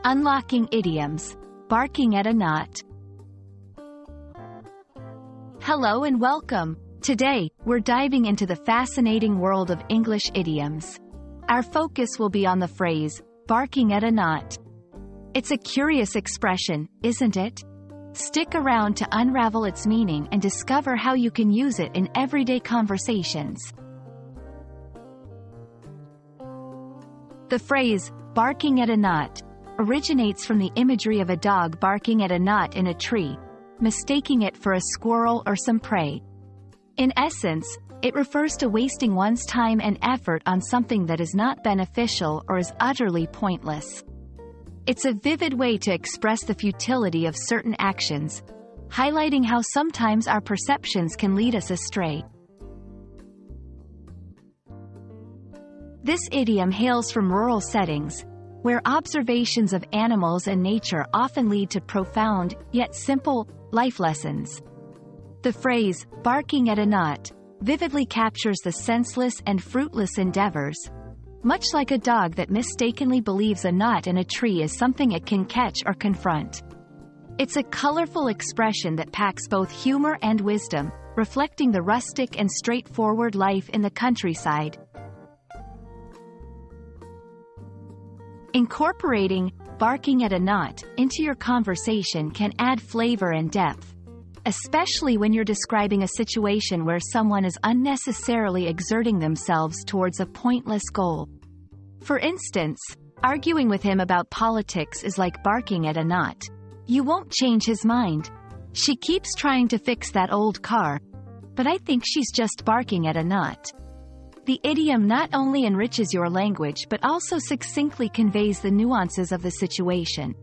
Unlocking idioms. Barking at a knot. Hello and welcome. Today, we're diving into the fascinating world of English idioms. Our focus will be on the phrase, barking at a knot. It's a curious expression, isn't it? Stick around to unravel its meaning and discover how you can use it in everyday conversations. The phrase, barking at a knot, originates from the imagery of a dog barking at a knot in a tree, mistaking it for a squirrel or some prey. In essence, it refers to wasting one's time and effort on something that is not beneficial or is utterly pointless. It's a vivid way to express the futility of certain actions, highlighting how sometimes our perceptions can lead us astray. This idiom hails from rural settings, where observations of animals and nature often lead to profound, yet simple, life lessons. The phrase, barking at a knot, vividly captures the senseless and fruitless endeavors, much like a dog that mistakenly believes a knot in a tree is something it can catch or confront. It's a colorful expression that packs both humor and wisdom, reflecting the rustic and straightforward life in the countryside. Incorporating barking at a knot into your conversation can add flavor and depth, especially when you're describing a situation where someone is unnecessarily exerting themselves towards a pointless goal. For instance, arguing with him about politics is like barking at a knot. You won't change his mind. She keeps trying to fix that old car, but I think she's just barking at a knot. The idiom not only enriches your language but also succinctly conveys the nuances of the situation.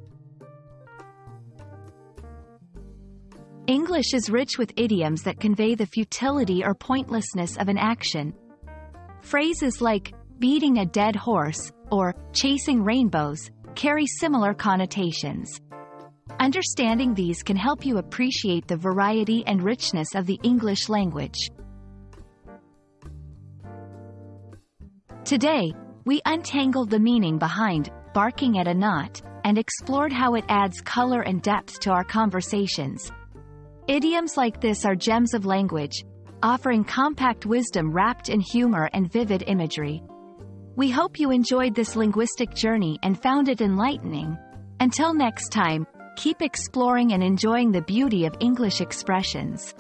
English is rich with idioms that convey the futility or pointlessness of an action. Phrases like, beating a dead horse, or chasing rainbows, carry similar connotations. Understanding these can help you appreciate the variety and richness of the English language. Today, we untangled the meaning behind barking at a knot and explored how it adds color and depth to our conversations. Idioms like this are gems of language, offering compact wisdom wrapped in humor and vivid imagery. We hope you enjoyed this linguistic journey and found it enlightening. Until next time, keep exploring and enjoying the beauty of English expressions.